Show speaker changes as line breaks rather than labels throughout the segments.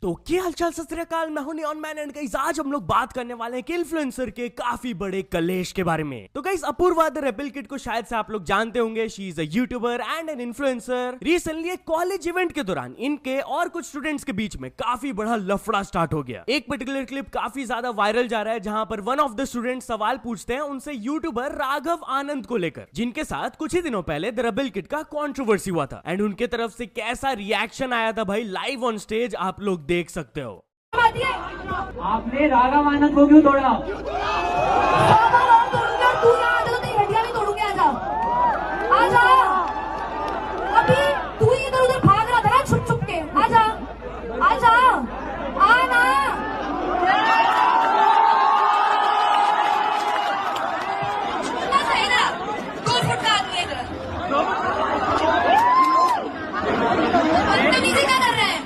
तो क्या हालचाल सत श्री अकाल, मैं हूं नियॉन मैन एंड गाइस आज हम लोग बात करने वाले हैं कि इन्फ्लुएंसर के काफी बड़े कलेश के बारे में। तो guys Apoorva the rebel kid को शायद से आप लोग जानते होंगे। She is a YouTuber and an influencer. Recently एक कॉलेज इवेंट के दौरान इनके और कुछ स्टूडेंट्स के बीच में काफी बड़ा लफड़ा स्टार्ट हो गया। एक पर्टिकुलर क्लिप काफी ज्यादा वायरल जा रहा है जहां पर वन ऑफ द स्टूडेंट सवाल पूछते हैं उनसे यूट्यूबर राघव आनंद को लेकर, जिनके साथ कुछ ही दिनों पहले द रेबल किड का कंट्रोवर्सी हुआ था। एंड उनके तरफ से कैसा रिएक्शन आया था भाई लाइव ऑन स्टेज आप लोग देख सकते हो।
आपने राघव आनंद को क्यों तोड़ा?
तू यहाँ आ जा, तेरी हड्डियां भी तोड़ूंगी। आजा अभी तू ही इधर उधर भाग रहा था ना छुप छुप के। आजा आजा आना। सही ना 2 फुट का आदमी है। बदतमीजी क्या कर रहे हैं?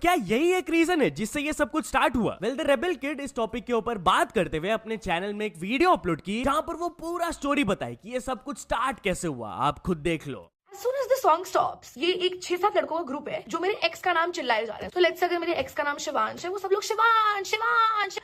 क्या यही एक रीजन है जिससे ये सब कुछ स्टार्ट हुआ? वेल द रेबल किड इस टॉपिक के ऊपर बात करते हुए अपने चैनल में एक वीडियो अपलोड की जहां पर वो पूरा स्टोरी बताई कि ये सब कुछ स्टार्ट कैसे हुआ। आप खुद देख लो।
As soon as the song stops, ये एक 6-7 लड़कों का ग्रुप है जो मेरे एक्स का नाम चिल्लाए जा रहे हैं। तो लेट्स से अगर मेरे एक्स का नाम शिवांश है, वो सब लोग शिवांश शिवांश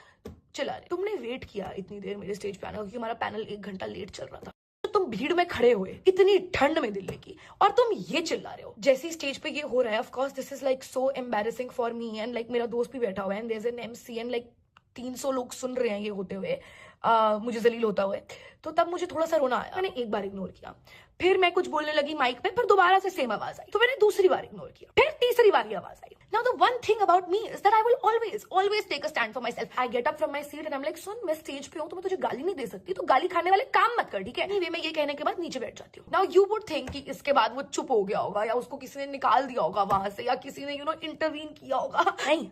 चिल्ला रहे। तुमने वेट किया इतनी देर मेरे स्टेज पे आने, क्योंकि हमारा पैनल 1 घंटा लेट चल रहा था। तो तुम भीड़ में खड़े हुए इतनी ठंड में दिल्ली की, और तुम ये चिल्ला रहे हो। जैसे स्टेज पे ये हो रहा है, of course this is like so embarrassing for me and like मेरा दोस्त भी बैठा हुआ है and there is an MC and like 300 लोग सुन रहे हैं ये होते हुए, मुझे जलील होता हुआ। तो तब मुझे थोड़ा सा रोना आया। मैंने एक बार इग्नोर किया, फिर मैं कुछ बोलने लगी माइक पे, फिर दोबारा से सेम आवाज आई, तो मैंने दूसरी बार इग्नोर किया, फिर तीसरी बार ये आवाज आई। Now the one thing about me is that I will always take a stand for myself. I get up from my seat and I am like, सुन मैं स्टेज पे हूं तो मैं तुझे गाली नहीं दे सकती, तो गाली खाने वाले काम मत कर, ठीक है? नहीं, मैं ये कहने के बाद नीचे बैठ जाती हूँ। नाउ यू वुड थिंक कि इसके बाद वो चुप हो गया होगा या उसको किसी ने निकाल दिया होगा वहां से, या किसी ने इंटरवीन किया होगा। नहीं,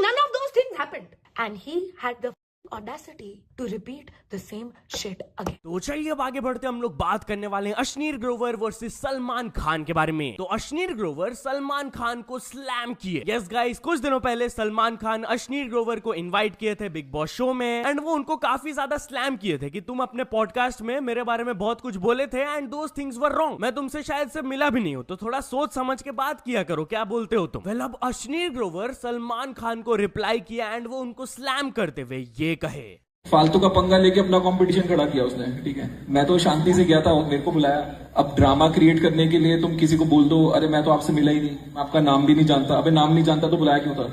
none of those things happened and he had the audacity to repeat the same shit again.
तो चलिए अब आगे बढ़ते हम लोग बात करने वाले हैं अश्नीर ग्रोवर वर्सेस सलमान खान के बारे में। तो अश्नीर ग्रोवर सलमान खान को स्लैम किए। यस गाइस, कुछ दिनों पहले सलमान खान अश्नीर ग्रोवर को इनवाइट किए थे बिग बॉस शो में एंड वो उनको काफी ज्यादा स्लैम किए थे कि तुम अपने पॉडकास्ट में मेरे बारे में बहुत कुछ बोले थे and those things were wrong. मैं तुमसे शायद से मिला भी नहीं हूं, तो थोड़ा सोच समझ के बात किया करो, क्या बोलते हो तुम? वेल अब अश्नीर ग्रोवर सलमान खान को रिप्लाई किया एंड वो उनको स्लैम करते हुए ये कहे।
फालतू का पंगा लेके अपना कंपटीशन खड़ा किया उसने, ठीक है? मैं तो शांति से गया था, मेरे को बुलाया। अब ड्रामा क्रिएट करने के लिए तुम किसी को बोल दो, अरे मैं तो आपसे मिला ही नहीं, मैं आपका नाम भी नहीं जानता। अबे नाम नहीं जानता तो बुलाया क्यों था?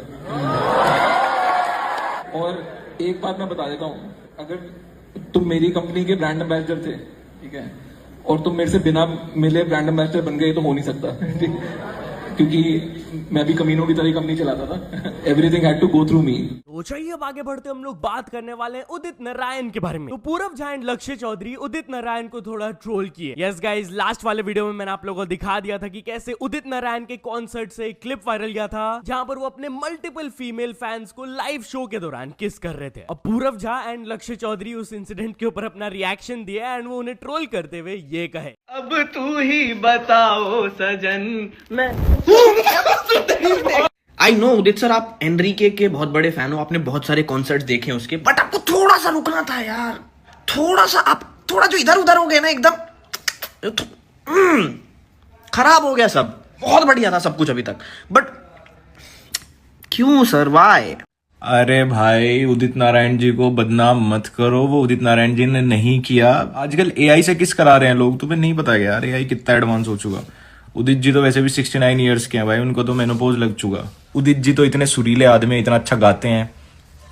और एक बात मैं बता देता हूँ, अगर तुम मेरी कंपनी के ब्रांड एम्बेसडर थे, ठीक है, और तुम मेरे से बिना मिले ब्रांड एम्बेसडर बन गए तो हो नहीं सकता, ठीक? क्योंकि मैं भी कमीनों की तरह कंपनी चलाता था। Everything had to go through me.
तो चलिए अब आगे बढ़ते हम लोग बात करने वाले हैं उदित नारायण के बारे में। तो पूरब झा एंड लक्ष्य चौधरी उदित नारायण को थोड़ा ट्रोल किए। यस गाइस, लास्ट वाले वीडियो में मैंने आप लोगों को दिखा दिया था कि कैसे उदित नारायण के कॉन्सर्ट से एक क्लिप वायरल गया था जहां पर वो अपने मल्टीपल फीमेल फैंस को लाइव शो के दौरान किस कर रहे थे। अब पूरब झा एंड लक्ष्य चौधरी उस इंसिडेंट के ऊपर अपना रिएक्शन दिया एंड वो उन्हें ट्रोल करते हुए ये कहे,
अब तू ही बताओ सजन मैं।
आई नो उदित सर, आप एनरिके के बहुत बड़े फैन हो, आपने बहुत सारे कॉन्सर्ट्स देखे हैं उसके, बट आपको थोड़ा सा रुकना था यार। थोड़ा सा आप थोड़ा जो इधर उधर हो गए ना, एकदम खराब हो गया सब। बहुत बढ़िया था सब कुछ अभी तक, बट क्यों सर, वाई?
अरे भाई, उदित नारायण जी को बदनाम मत करो, वो उदित नारायण जी ने नहीं किया। आजकल एआई से किस करा रहे हैं लोग, तुम्हें नहीं पता यार एआई कितना एडवांस हो चुका। उदित जी तो वैसे भी 69 ईयर्स के हैं भाई, उनको तो मेनोपॉज लग चुका। उदित जी तो इतने सुरीले आदमी, इतना अच्छा गाते हैं,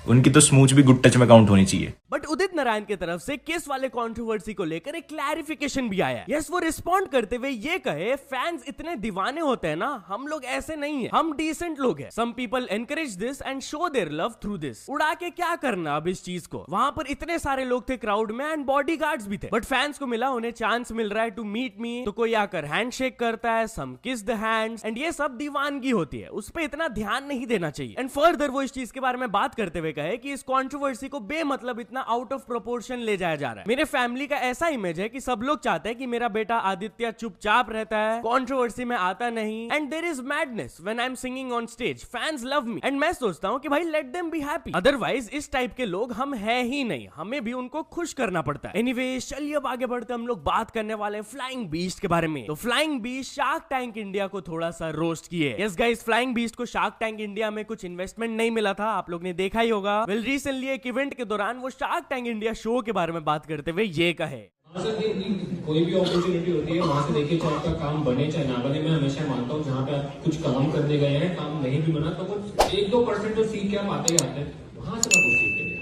उनकी तो स्मूच भी गुड टच में काउंट होनी चाहिए।
बट उदित नारायण की तरफ से किस वाले कंट्रोवर्सी को लेकर एक क्लैरिफिकेशन भी आया। यस, वो रिस्पॉन्ड करते हुए ये कहे, फैंस इतने दीवाने होते हैं ना, हम लोग ऐसे नहीं है, हम डिसेंट लोग हैं। Some people encourage this and show their love through this. उड़ा के क्या करना अब इस चीज को? वहां पर इतने सारे लोग थे क्राउड में एंड बॉडीगार्ड्स भी थे, बट फैंस को मिला, उन्हें चांस मिल रहा है टू मीट मी, तो कोई आकर हैंडशेक करता है, सम किस द हैंड्स, एंड ये सब दीवानगी होती है, उस पर इतना ध्यान नहीं देना चाहिए। एंड फर्दर वो इस चीज के बारे में बात करते हुए कहे कि इस कंट्रोवर्सी को बेमतलब इतना आउट ऑफ प्रोपोर्शन ले जाया जा रहा है। मेरे फैमिली का ऐसा इमेज है कि सब लोग चाहते हैं कि मेरा बेटा आदित्य चुपचाप रहता है, कंट्रोवर्सी में आता नहीं, and there is madness when I am singing on stage, fans love me, and मैं सोचता हूं कि भाई let them be happy, otherwise इस टाइप के लोग हम है ही नहीं, हमें भी उनको खुश करना पड़ता है। एनीवे, चलिए अब आगे बढ़ते हम लोग बात करने वाले फ्लाइंग बीस्ट के बारे में। तो flying beast shark tank India को थोड़ा सा रोस्ट किए। यस गाइस, फ्लाइंग बीस्ट को शार्क टैंक इंडिया में कुछ इन्वेस्टमेंट नहीं मिला था, आप लोग ने देखा ही होगा। वेल, रिसेंटली एक इवेंट के दौरान वो शार्क टैंक इंडिया शो के बारे में बात करते हुए ये कहे,
कोई भी अपॉर्चुनिटी होती है वहां से देखिए, चाहे आपका काम बने चाहे ना बने। मैं हमेशा मानता हूँ जहाँ पे आप कुछ काम करने गए हैं, काम नहीं भी बना तो कुछ 1-2% जो सीख के आप आते ही आते हैं, वहां से मैं कुछ सीख के गया।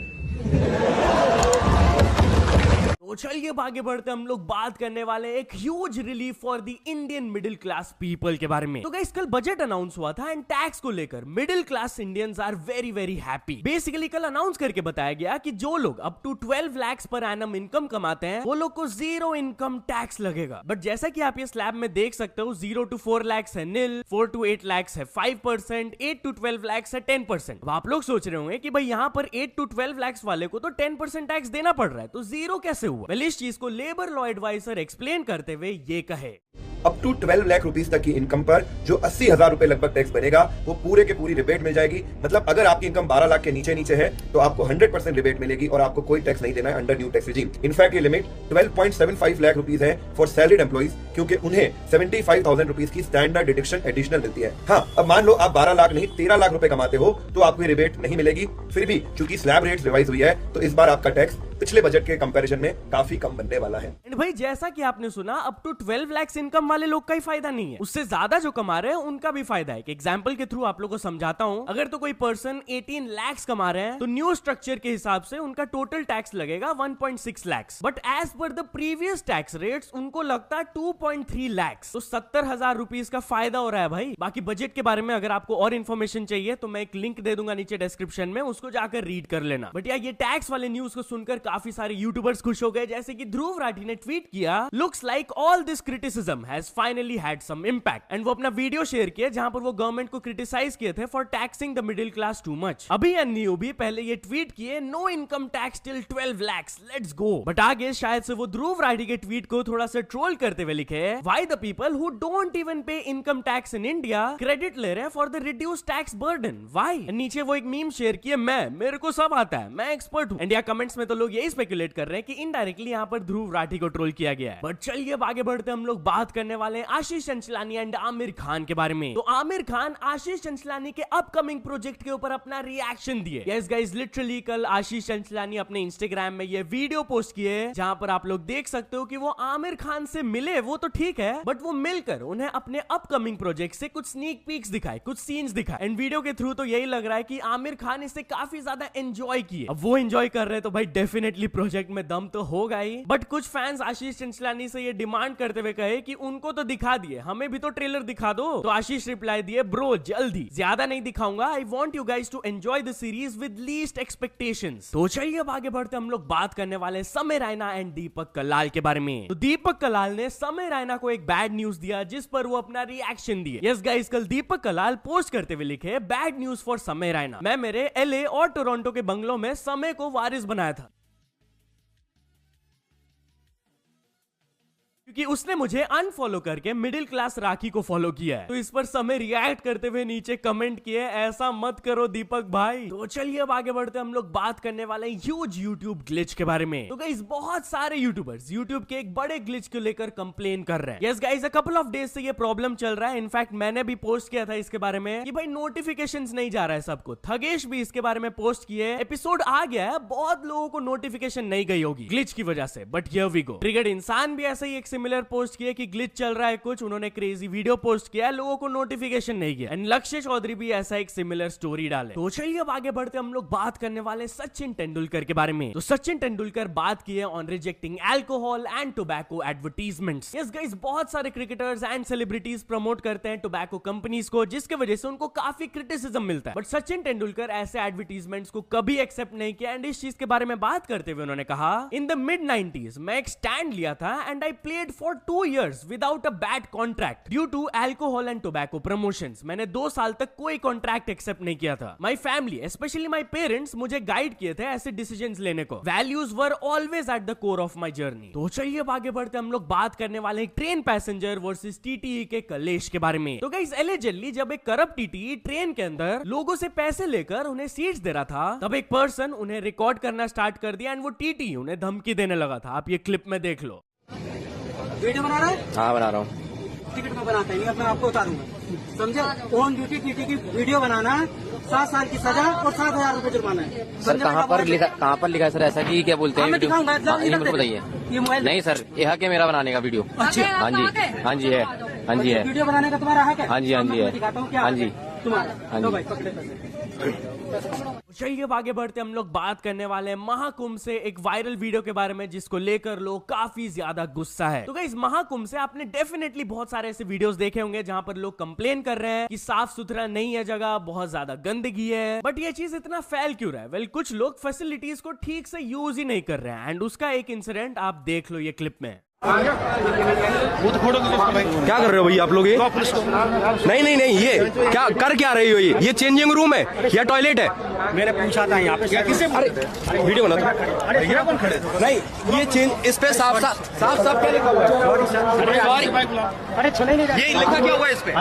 तो चलिए अब आगे बढ़ते हम लोग बात करने वाले एक huge relief for the Indian middle class people के बारे में। तो गाइस, कल बजट अनाउंस हुआ था एंड टैक्स को लेकर middle class Indians are very very happy. Basically कल अनाउंस करके बताया गया कि जो लोग up to 12 lakh per annum income कमाते हैं वो लोग को 0 इनकम टैक्स लगेगा। बट जैसा कि आप ये स्लैब में देख सकते हो, 0 to 4 lakhs है nil, 4 to 8 lakhs है 5%, 8 to 12 lakhs है 10%। अब आप लोग सोच रहे होंगे कि भाई यहाँ पर 8 to 12 lakhs वाले को तो 10% टैक्स देना पड़ रहा है, तो 0 कैसे हुआ? वेल, इस चीज को लेबर लॉ एडवाइजर एक्सप्लेन करते हुए ये कहे,
अप टू 12 लाख रुपीस तक की इनकम पर जो 80,000 रुपए लगभग टैक्स बनेगा वो पूरे के पूरी रिबेट मिल जाएगी। मतलब अगर आपकी इनकम 12 लाख के नीचे है तो आपको 100% रिबेट मिलेगी और आपको कोई टैक्स नहीं देना है under new tax regime. In fact ये लिमिट 12.75 लाख रुपीस है फॉर सैलरीड एम्प्लॉइज, क्योंकि उन्हें 75,000 रुपीस की स्टैंडर्ड डिडक्शन एडिशनल मिलती है। हाँ, अब मान लो आप 12 लाख नहीं 13 लाख रुपए कमाते हो तो आपको रिबेट नहीं मिलेगी। फिर भी चूंकि स्लैब रेट रिवाइज हुई है तो इस बार आपका टैक्स पिछले बजट के कंपैरिजन में काफी कम बनने वाला है।
भाई, जैसा कि आपने सुना, अप टू 12 लाख इनकम वाले लोग का ही फायदा नहीं है, उससे ज्यादा जो कमा रहे हैं उनका भी फायदा है। एग्जांपल के थ्रू आप लोगों को समझाता हूं। अगर तो कोई पर्सन 18 लाख कमा रहे हैं तो न्यू स्ट्रक्चर के हिसाब से उनका टोटल टैक्स लगेगा 1.6 lakh, but as per the previous tax rates उनको लगता है 2.3 लाख। तो 70,000 रुपीस का फायदा हो रहा है भाई। बाकी बजट के बारे में अगर आपको और इन्फॉर्मेशन चाहिए तो मैं एक लिंक दे दूंगा नीचे डिस्क्रिप्शन में, उसको जाकर रीड कर लेना। बट यार, ये टैक्स वाले न्यूज को सुनकर काफी सारे यूट्यूबर्स खुश हो गए, जैसे कि ध्रुव राठी ने ट्वीट किया, looks like all this criticism has finally had some impact, and वो अपना वीडियो शेयर किया जहां पर वो गवर्नमेंट को क्रिटिसाइज किए थे for taxing the middle class too much. अभी अन्यू भी पहले ये ट्वीट किए, no income tax till 12 lakhs, let's go. But आगे शायद से वो ध्रुव राठी के ट्वीट को थोड़ा सा ट्रोल करते हुए लिखे, why the people who don't even pay income tax in India credit ले रहे हैं for the reduced tax burden, why? नीचे वो एक मीम शेयर किए, मेरे को सब आता है, मैं एक्सपर्ट हूं। इंडिया कमेंट्स में तो लोग यही स्पेकुलेट कर रहे हैं कि इनडायरेक्टली यहाँ पर ध्रुव राठी को ट्रोल किया गया है। बट चलिए अब आगे बढ़ते हम लोग बात करने वाले हैं आशीष चंचलानी एंड आमिर खान के बारे में। तो आमिर खान आशीष चंचलानी के अपकमिंग प्रोजेक्ट के ऊपर अपना रिएक्शन दिए। यस गाइस, लिटरली कल आशीष चंचलानी अपने इंस्टाग्राम में ये वीडियो पोस्ट किए जहां पर आप लोग देख सकते हो कि वो आमिर खान से मिले, वो तो ठीक है, बट वो मिलकर उन्हें अपने अपकमिंग प्रोजेक्ट से कुछ स्नीक पीक्स दिखाए, कुछ सीन्स दिखाए। एंड वीडियो के थ्रू तो यही लग रहा है कि आमिर खान इसे काफी ज्यादा एंजॉय किए। अब वो एंजॉय कर रहे हैं तो भाई डेफिनेटली प्रोजेक्ट में दम तो होगा ही। बट कुछ फैंस आशीष चंचलानी से ये डिमांड करते हुए कहे कि उनको तो दिखा दिए, हमें भी तो ट्रेलर दिखा दो। तो आशीष रिप्लाई दिए, ब्रो जल्दी, ज्यादा नहीं दिखाऊंगा, I want you guys to enjoy the series with least expectations. तो चलिए अब आगे बढ़ते हम लोग बात करने वाले समय रैना एंड दीपक कलाल के बारे में। तो दीपक कलाल ने समय रैना को एक बैड न्यूज दिया जिस पर वो अपना रिएक्शन दिए। यस गाइस, कल दीपक कलाल पोस्ट करते हुए लिखे, बैड न्यूज फॉर समय रैना, मैं मेरे LA और टोरंटो के बंगलों में समय को वारिस बनाया था क्योंकि उसने मुझे अनफॉलो करके मिडिल क्लास राखी को फॉलो किया है। तो इस पर समय रिएक्ट करते हुए नीचे कमेंट किए, ऐसा मत करो दीपक भाई। तो चलिए अब आगे बढ़ते हम लोग बात करने वाले हैं ह्यूज यूट्यूब ग्लिच के बारे में। तो गाइस, बहुत सारे यूट्यूबर्स यूट्यूब के एक बड़े ग्लिच को लेकर कंप्लेन कर रहे हैं। Yes guys, a couple of days से ये प्रॉब्लम चल रहा है। इनफैक्ट मैंने भी पोस्ट किया था इसके बारे में कि भाई नोटिफिकेशंस नहीं जा रहा है सबको। थगेश भी इसके बारे में पोस्ट किए, एपिसोड आ गया है, बहुत लोगों को नोटिफिकेशन नहीं गई होगी ग्लिच की वजह से। But here we go, triggered इंसान भी ऐसे ही एक सिमिलर पोस्ट किए कि ग्लिच चल रहा है कुछ, उन्होंने क्रेजी वीडियो पोस्ट किया, लोगों को नोटिफिकेशन नहीं गया। एंड लक्ष्य चौधरी भी ऐसा एक सिमिलर स्टोरी डाले। तो चलिए अब आगे बढ़ते हम लोग बात करने वाले सचिन तेंदुलकर के बारे में। तो सचिन तेंदुलकर बात किए on rejecting alcohol and tobacco advertisements. Yes guys, बहुत सारे क्रिकेटर्स एंड सेलिब्रिटीज प्रमोट करते हैं टोबैको कंपनीज को, जिसके वजह से उनको काफी क्रिटिसिज्म मिलता है। बट सचिन तेंदुलकर ऐसे एडवर्टीजमेंट्स को कभी एक्सेप्ट नहीं किया। एंड इस चीज के बारे में बात करते हुए उन्होंने कहा, इन द मिड 90s मैं एक स्टैंड लिया था and I played stayed for 2 years without a bad contract due to alcohol and tobacco promotions. मैंने 2 साल तक कोई कॉन्ट्रैक्ट एक्सेप्ट नहीं किया था। My family specially my parents मुझे गाइड किए थे ऐसे डिसीजंस लेने को। Values were always at the core of my journey. तो चलिए अब आगे बढ़ते हम लोग बात करने वाले हैं ट्रेन पैसेंजर वर्सेस टीटीई के कलेश के बारे में। तो गाइस एलिजेडली जब एक करप्ट टीटीई ट्रेन के अंदर लोगों से पैसे लेकर उन्हें सीट्स दे रहा था, तब एक पर्सन उन्हें रिकॉर्ड करना स्टार्ट कर दिया एंड वो टीटीई उन्हें धमकी देने लगा था। आप ये क्लिप में देख लो।
वीडियो बना रहा है?
हाँ बना रहा हूँ।
टिकट में बनाता है नहीं, अपने आपको उतारूंगा, समझे? ऑन ड्यूटी टीटी की वीडियो बनाना 7 साल की सजा और 7,000 रूपए जुर्माना है।
सर कहाँ पर लिखा है सर ऐसा कि क्या बोलते हैं?
मुझे
बताइए। नहीं सर यह क्या मेरा बनाने का वीडियो?
अच्छा
हाँ जी हाँ जी है, हाँ जी है।
वीडियो बनाने का तुम्हारा है क्या?
हाँ जी हाँ जी है,
दिखाता हूँ क्या
हाँ जी
तुम्हारा। लो भाई पकड़े।
चलिए अब आगे बढ़ते हम लोग बात करने वाले हैं महाकुंभ से एक वायरल वीडियो के बारे में जिसको लेकर लोग काफी ज्यादा गुस्सा है। तो गाइस कुंभ से आपने डेफिनेटली बहुत सारे ऐसे वीडियोस देखे होंगे जहां पर लोग कंप्लेन कर रहे हैं कि साफ सुथरा नहीं है जगह, बहुत ज्यादा गंदगी है। बट ये चीज इतना फैल क्यों रहा है? वेल कुछ लोग फैसिलिटीज को ठीक से यूज ही नहीं कर रहे हैं एंड उसका एक इंसिडेंट आप देख लो ये क्लिप में।
क्या कर रहे हो भैया आप लोग? ये नहीं नहीं नहीं, ये क्या रही हो? ये चेंजिंग रूम है या टॉयलेट है?
मैंने पूछा था यहाँ पे किसे?
अरे वीडियो बना नहीं, ये चेंज इस पे साफ क्या लिखा हुआ है?
अरे चले नहीं,
ये लिखा क्या हुआ है इस पे?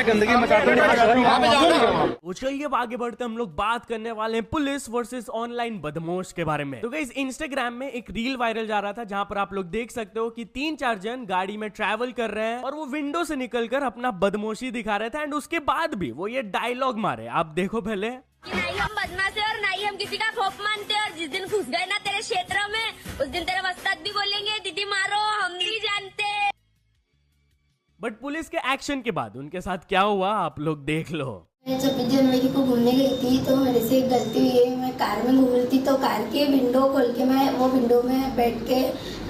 गंदगी मचाते हैं।
चलिए अब आगे बढ़ते हम लोग बात करने वाले हैं पुलिस वर्सेस ऑनलाइन बदमाश के बारे में। तो गाइस इंस्टाग्राम में एक रील वायरल जा रहा था जहां पर आप लोग देख सकते हो कि 3-4 जन गाड़ी में ट्रैवल कर रहे हैं और वो विंडो से निकलकर अपना बदमाशी दिखा रहे थे एंड उसके बाद भी वो ये डायलॉग मारे। आप देखो पहले।
नहीं हम बदमाश है और नहीं हम किसी का खौफ मानते, और जिस दिन घुस गए ना तेरे क्षेत्र में उस दिन तेरे वस्ताद भी बोलेंगे दीदी मारो, हम नहीं जानते।
बट पुलिस के एक्शन के बाद उनके साथ क्या हुआ आप लोग देख लो।
मैं 26 जनवरी को घूमने गई थी तो मेरे से एक गलती हुई है। मैं कार में घूम रही थी तो कार के विंडो खोल के मैं वो विंडो में बैठ के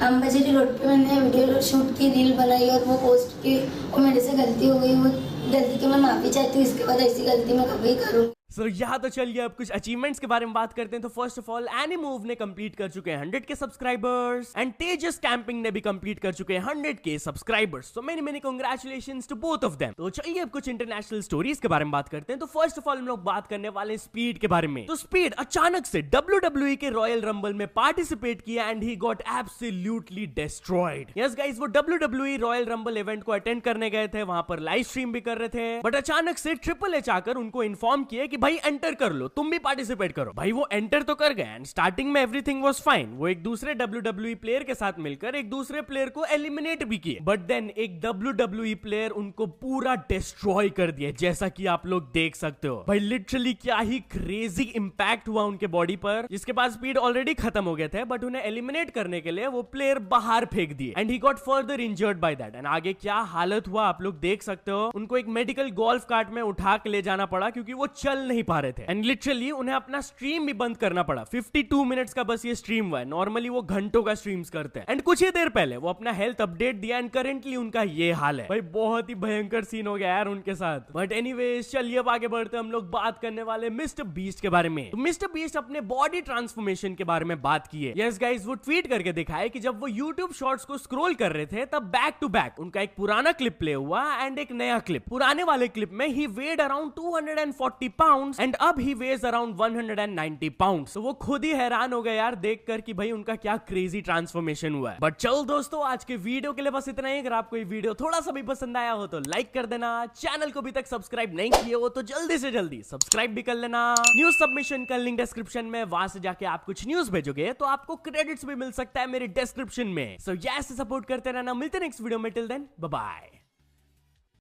अम्बाझरी रोड पे मैंने वीडियो शूट की, रील बनाई और वो पोस्ट की। और मेरे से गलती हो गई, वो गलती की मैं माफी चाहती हूँ। इसके बाद ऐसी गलती मैं कभी करूँ।
सो यहाँ तो चलिए अब कुछ अचीवमेंट्स के बारे में बात करते हैं। तो फर्स्ट ऑफ ऑल एनीमूव ने कंप्लीट कर चुके हैं 100 के सब्सक्राइबर्स एंड तेजस कैंपिंग ने भी कंप्लीट कर चुके हैं 100 के subscribers. So many congratulations to both of them. तो चलिए अब कुछ इंटरनेशनल स्टोरीज के बारे में बात करते हैं। तो फर्स्ट ऑफ ऑल हम लोग बात करने वाले स्पीड के बारे में। तो स्पीड अचानक से WWE के रॉयल रंबल में पार्टिसिपेट किया and he got absolutely destroyed. Yes guys, वो WWE रॉयल रंबल इवेंट को अटेंड करने गए थे, वहां पर लाइव स्ट्रीम भी कर रहे थे। बट अचानक से ट्रिपल एच आकर उनको इन्फॉर्म किया कि भाई एंटर कर लो, तुम भी पार्टिसिपेट करो। भाई वो एंटर तो कर गए एंड स्टार्टिंग में एवरीथिंग वाज फाइन। वो एक दूसरे WWE प्लेयर के साथ मिलकर एक दूसरे प्लेयर को एलिमिनेट भी किए। बट देन एक WWE प्लेयर उनको पूरा डिस्ट्रॉय कर दिया, जैसा कि आप लोग देख सकते हो। भाई लिटरली क्या ही क्रेजी इंपैक्ट हुआ उनके बॉडी पर, जिसके बाद स्पीड ऑलरेडी खत्म हो गए थे। बट उन्हें एलिमिनेट करने के लिए वो प्लेयर बाहर फेंक दिए and he got further injured by that. And आगे क्या हालत हुआ आप लोग देख सकते हो। उनको एक मेडिकल गोल्फ कार्ट में उठा के ले जाना पड़ा क्योंकि वो चल नहीं पा रहे थे एंड लिटरली उन्हें अपना स्ट्रीम भी बंद करना पड़ा। 52 मिनट्स का बस ये स्ट्रीम हुआ है, नॉर्मली वो घंटों का स्ट्रीम्स करते हैं। एंड कुछ ही देर पहले वो अपना हेल्थ अपडेट दिया एंड करेंटली उनका ये हाल है। भाई बहुत ही भयंकर सीन हो गया यार उनके साथ। बट एनीवेज चलिए अब आगे बढ़ते हम लोग बात करने वाले मिस्टर बीस्ट के बारे में। तो मिस्टर बीस्ट अपने बॉडी ट्रांसफॉर्मेशन के बारे में बात की है। यस गाइस, वो ट्वीट करके दिखाए कि जब वो यूट्यूब शॉर्ट्स को स्क्रॉल कर रहे थे तब बैक टू बैक उनका एक पुराना क्लिप प्ले हुआ एंड एक नया क्लिप। पुराने वाले क्लिप में ही वेड अराउंड 240 पाउंड्स एंड अब ही वेज अराउंड 190 पाउंड्स। तो वो खुद ही हैरान हो गए यार देखकर कि भाई उनका क्या क्रेजी ट्रांसफॉर्मेशन हुआ है। बट चलो दोस्तों, आज के वीडियो के लिए बस इतना ही। अगर आपको ये वीडियो थोड़ा सा भी पसंद आया हो तो लाइक कर देना। चैनल को अभी तक सब्सक्राइब नहीं किए हो तो जल्दी से जल्दी सब्सक्राइब भी कर लेना। न्यूज सबमिशन का लिंक डिस्क्रिप्शन में, वहां से जाके आप कुछ न्यूज भेजोगे तो आपको क्रेडिट्स भी मिल सकता है मेरे डिस्क्रिप्शन में। सो यस, सपोर्ट करते रहना। मिलते हैं नेक्स्ट वीडियो में। Till then bye bye.